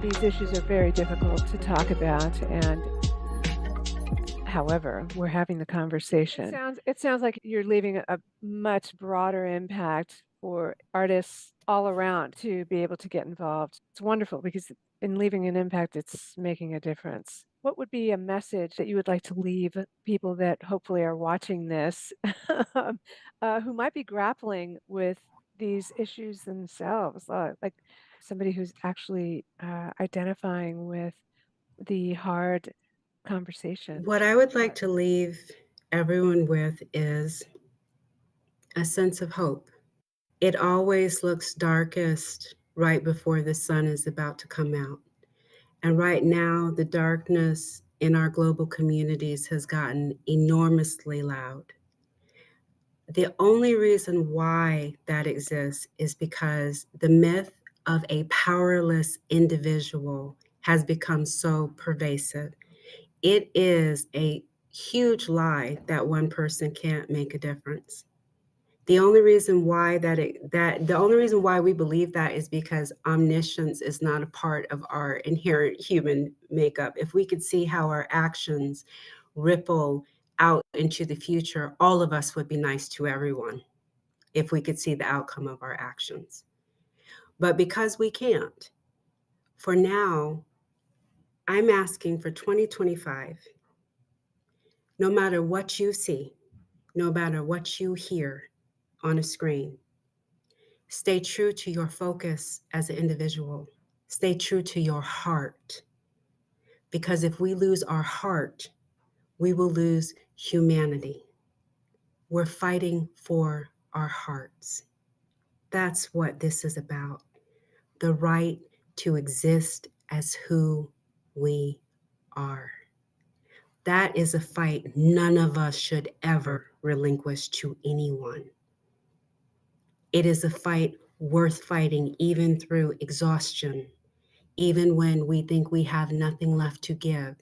These issues are very difficult to talk about, and however, we're having the conversation. It sounds like you're leaving a much broader impact for artists all around to be able to get involved. It's wonderful because in leaving an impact, it's making a difference. What would be a message that you would like to leave people that hopefully are watching this, who might be grappling with these issues themselves, like somebody who's actually identifying with the hard conversation? What I would like to leave everyone with is a sense of hope. It always looks darkest right before the sun is about to come out. And right now, the darkness in our global communities has gotten enormously loud. The only reason why that exists is because the myth of a powerless individual has become so pervasive. It is a huge lie that one person can't make a difference. The only reason why we believe that is because omniscience is not a part of our inherent human makeup. If we could see how our actions ripple out into the future, all of us would be nice to everyone if we could see the outcome of our actions. But because we can't, for now, I'm asking for 2025, no matter what you see, no matter what you hear on a screen, stay true to your focus as an individual. Stay true to your heart. Because if we lose our heart, we will lose humanity. We're fighting for our hearts. That's what this is about, the right to exist as who we are. That is a fight none of us should ever relinquish to anyone. It is a fight worth fighting even through exhaustion. Even when we think we have nothing left to give,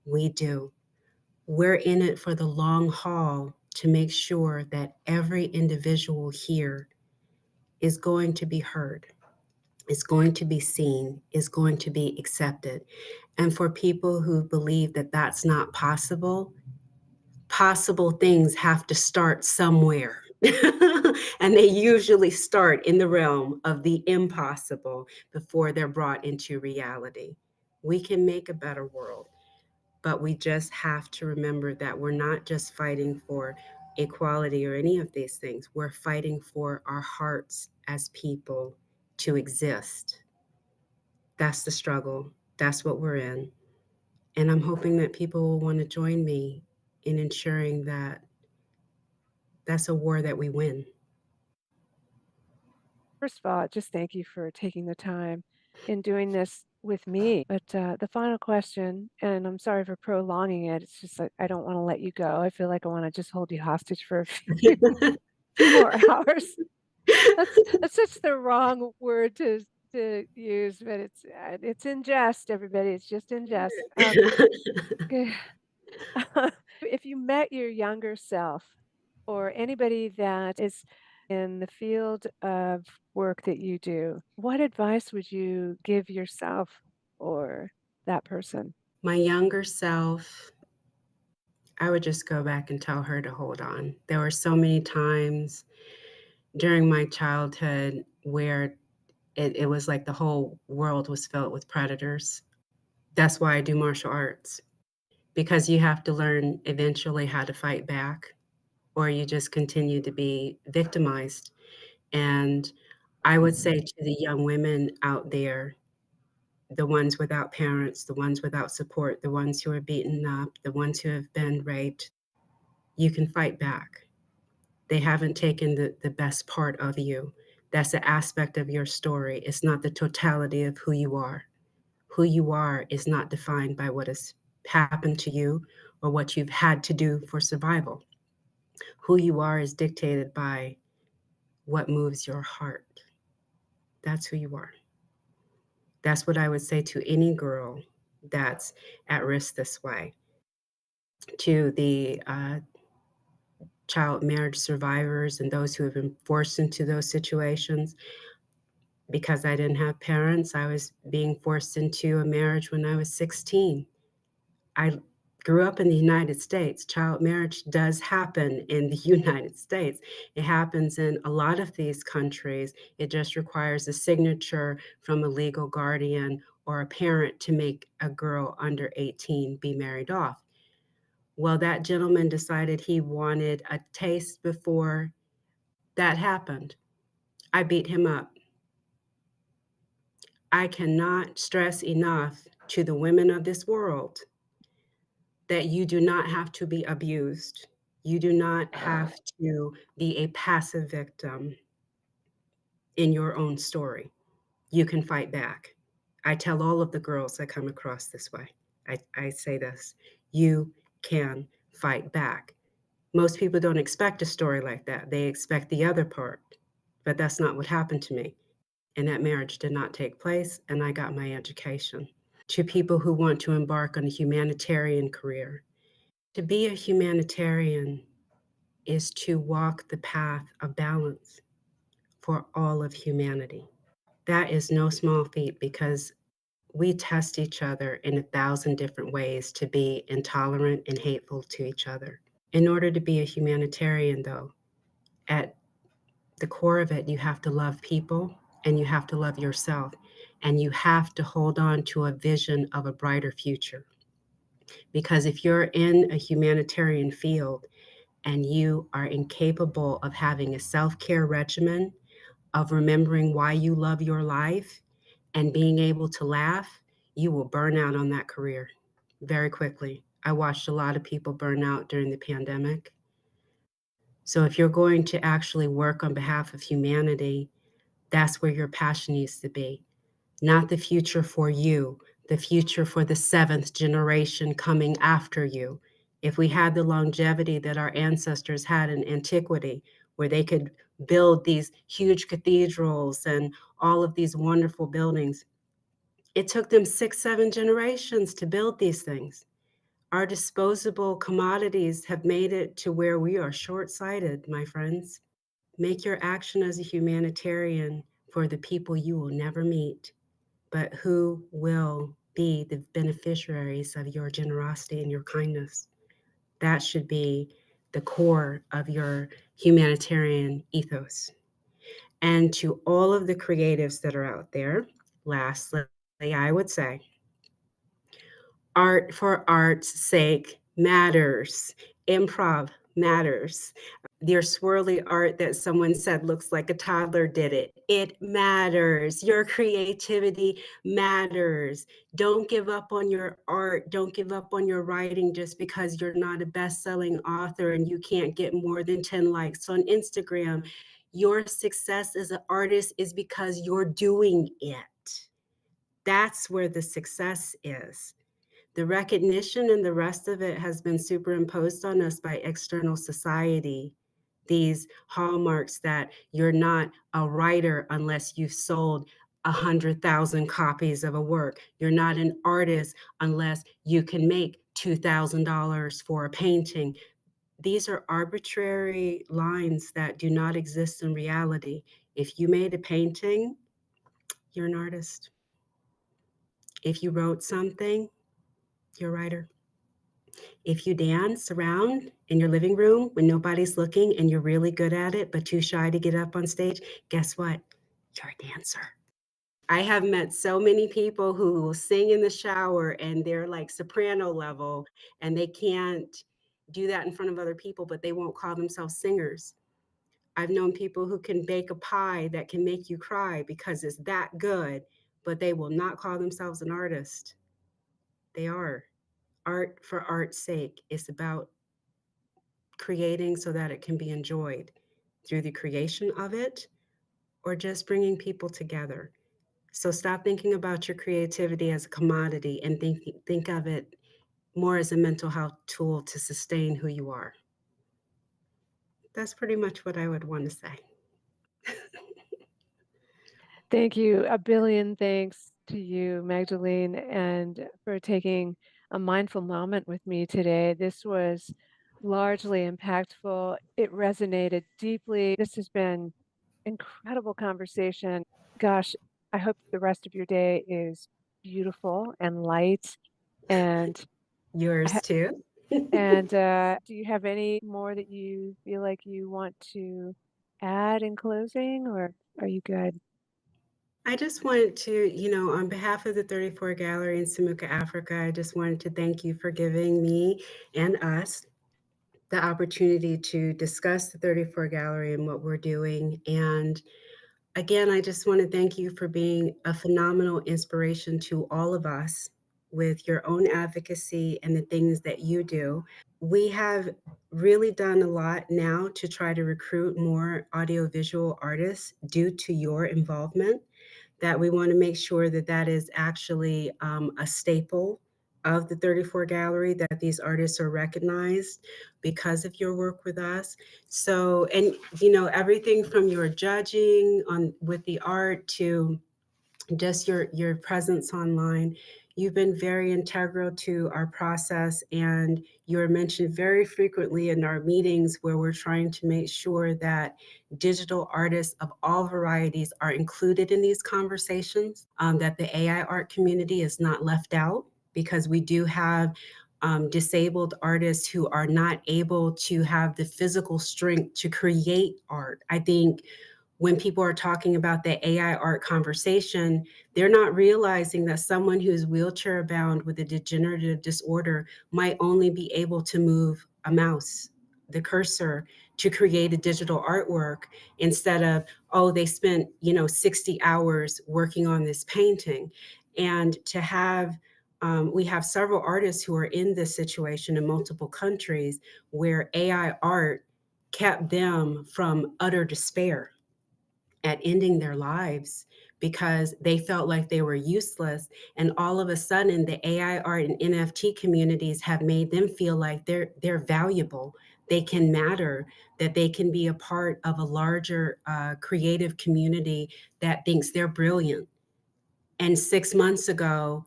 we do. We're in it for the long haul to make sure that every individual here is going to be heard, is going to be seen, is going to be accepted. And for people who believe that that's not possible, possible things have to start somewhere. And they usually start in the realm of the impossible before they're brought into reality. We can make a better world, but we just have to remember that we're not just fighting for equality or any of these things. We're fighting for our hearts as people to exist. That's the struggle. That's what we're in. And I'm hoping that people will want to join me in ensuring that that's a war that we win. First of all, just thank you for taking the time in doing this with me. But the final question, and I'm sorry for prolonging it, it's just like I don't want to let you go. I feel like I want to just hold you hostage for a few more hours. That's such the wrong word to use, but it's in jest, everybody. It's just in jest. If you met your younger self or anybody that is in the field of work that you do, what advice would you give yourself or that person? My younger self, I would just go back and tell her to hold on. There were so many times during my childhood where it was like the whole world was filled with predators. That's why I do martial arts, because you have to learn eventually how to fight back, or you just continue to be victimized. And I would say to the young women out there, the ones without parents, the ones without support, the ones who are beaten up, the ones who have been raped, you can fight back. They haven't taken the best part of you. That's an aspect of your story. It's not the totality of who you are. Who you are is not defined by what has happened to you or what you've had to do for survival. Who you are is dictated by what moves your heart. That's who you are. That's what I would say to any girl that's at risk this way. To the child marriage survivors and those who have been forced into those situations, Because I didn't have parents, I was being forced into a marriage when I was 16. I grew up in the United States. Child marriage does happen in the United States. It happens in a lot of these countries. It just requires a signature from a legal guardian or a parent to make a girl under 18 be married off. Well, that gentleman decided he wanted a taste before that happened. I beat him up. I cannot stress enough to the women of this world that you do not have to be abused. You do not have to be a passive victim in your own story. You can fight back. I tell all of the girls that come across this way, I say this: you can fight back. Most people don't expect a story like that. They expect the other part, but that's not what happened to me. And that marriage did not take place, and I got my education. To people who want to embark on a humanitarian career, to be a humanitarian is to walk the path of balance for all of humanity. That is no small feat because we test each other in 1,000 different ways to be intolerant and hateful to each other. In order to be a humanitarian, though, at the core of it, you have to love people and you have to love yourself and you have to hold on to a vision of a brighter future. Because if you're in a humanitarian field and you are incapable of having a self care regimen, of remembering why you love your life, and being able to laugh, you will burn out on that career very quickly. I watched a lot of people burn out during the pandemic. So if you're going to actually work on behalf of humanity, that's where your passion needs to be. Not the future for you, the future for the seventh generation coming after you. If we had the longevity that our ancestors had in antiquity, where they could build these huge cathedrals and all of these wonderful buildings, it took them 6, 7 generations to build these things. Our disposable commodities have made it to where we are short sighted, my friends. Make your action as a humanitarian for the people you will never meet, but who will be the beneficiaries of your generosity and your kindness. That should be the core of your humanitarian ethos. And to all of the creatives that are out there, lastly, I would say art for art's sake matters. Improv matters. Your swirly art that someone said looks like a toddler did it. It matters. Your creativity matters. Don't give up on your art. Don't give up on your writing just because you're not a best-selling author and you can't get more than 10 likes on Instagram. Your success as an artist is because you're doing it. That's where the success is. The recognition and the rest of it has been superimposed on us by external society. These hallmarks that you're not a writer unless you've sold 100,000 copies of a work. You're not an artist unless you can make $2,000 for a painting. These are arbitrary lines that do not exist in reality. If you made a painting, you're an artist. If you wrote something, you're a writer. If you dance around in your living room when nobody's looking and you're really good at it, but too shy to get up on stage, guess what? You're a dancer. I have met so many people who will sing in the shower and they're like soprano level and they can't do that in front of other people, but they won't call themselves singers. I've known people who can bake a pie that can make you cry because it's that good, but they will not call themselves an artist. They are. Art for art's sake is about creating so that it can be enjoyed through the creation of it or just bringing people together. So stop thinking about your creativity as a commodity and think of it more as a mental health tool to sustain who you are. That's pretty much what I would want to say. Thank you. A billion thanks to you, Magdalene, and for taking a mindful moment with me today. This was largely impactful. It resonated deeply. This has been incredible conversation. Gosh, I hope the rest of your day is beautiful and light. And Yours ha- too. do you have any more that you feel like you want to add in closing, or are you good? I just wanted to, on behalf of the 34 Gallery in Samuka, Africa, I just wanted to thank you for giving me and us the opportunity to discuss the 34 Gallery and what we're doing. And again, I just want to thank you for being a phenomenal inspiration to all of us with your own advocacy and the things that you do. We have really done a lot now to try to recruit more audiovisual artists due to your involvement, that we want to make sure that that is actually a staple of the 34 Gallery, that these artists are recognized because of your work with us. So, and everything from your judging on with the art to just your presence online. You've been very integral to our process, and you're mentioned very frequently in our meetings where we're trying to make sure that digital artists of all varieties are included in these conversations, that the AI art community is not left out, because we do have disabled artists who are not able to have the physical strength to create art. I think when people are talking about the AI art conversation, they're not realizing that someone who's wheelchair bound with a degenerative disorder might only be able to move a mouse, the cursor, to create a digital artwork, instead of, oh, they spent, 60 hours working on this painting. And to have, we have several artists who are in this situation in multiple countries where AI art kept them from utter despair at ending their lives because they felt like they were useless. And all of a sudden, the AI art and NFT communities have made them feel like they're valuable, they can matter, that they can be a part of a larger creative community that thinks they're brilliant. And 6 months ago,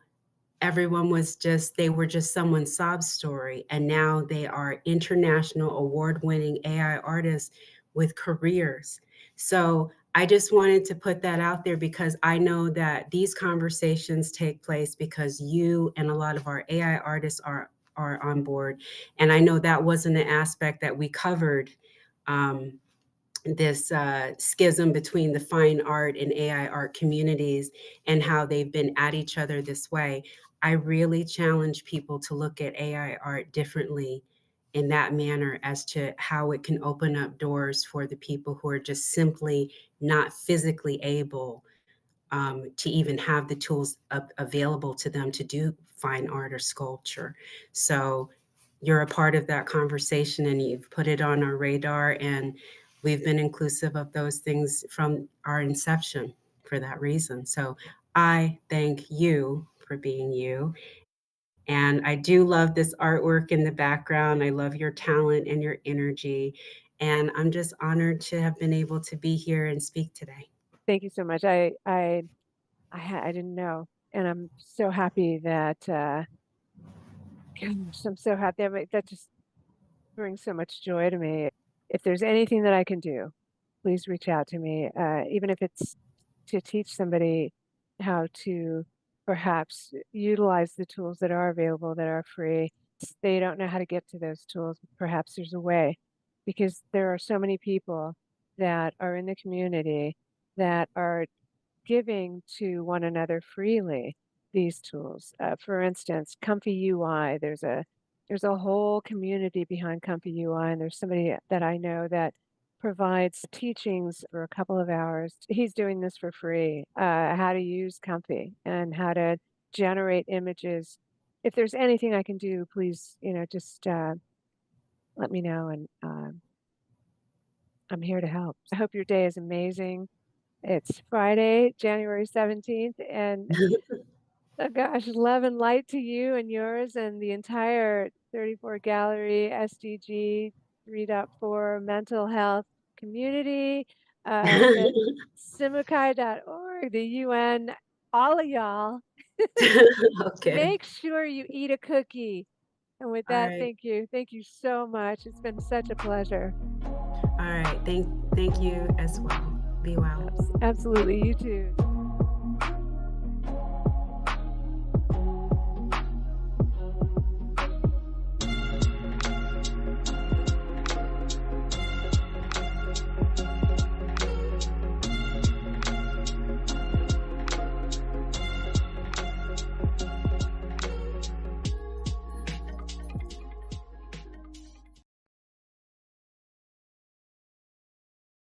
everyone was just, they were just someone's sob story, and now they are international award-winning AI artists with careers. So I just wanted to put that out there because I know that these conversations take place because you and a lot of our AI artists are on board. And I know that wasn't an aspect that we covered, um, this schism between the fine art and AI art communities and how they've been at each other this way. I really challenge people to look at AI art differently in that manner as to how it can open up doors for the people who are just simply not physically able to even have the tools available to them to do fine art or sculpture. So you're a part of that conversation and you've put it on our radar, and we've been inclusive of those things from our inception for that reason. So I thank you for being you. And I do love this artwork in the background. I love your talent and your energy. And I'm just honored to have been able to be here and speak today. Thank you so much. I didn't know, and I'm so happy that gosh, I'm so happy. That just brings so much joy to me. If there's anything that I can do, please reach out to me, even if it's to teach somebody how to perhaps utilize the tools that are available that are free. They don't know how to get to those tools. Perhaps there's a way, because there are so many people that are in the community that are giving to one another freely these tools. For instance, Comfy UI, there's a whole community behind Comfy UI, and there's somebody that I know that provides teachings for a couple of hours. He's doing this for free, how to use Comfy and how to generate images. If there's anything I can do, please, just let me know, and I'm here to help. I hope your day is amazing. It's Friday, January 17th, and oh gosh, love and light to you and yours and the entire 34 Gallery SDG 3.4 mental health community, the Simukai.org, the UN, all of y'all. Okay. Make sure you eat a cookie. And with All that, right. thank you. Thank you so much. It's been such a pleasure. All right. Thank you as well. Be well. Absolutely. You too.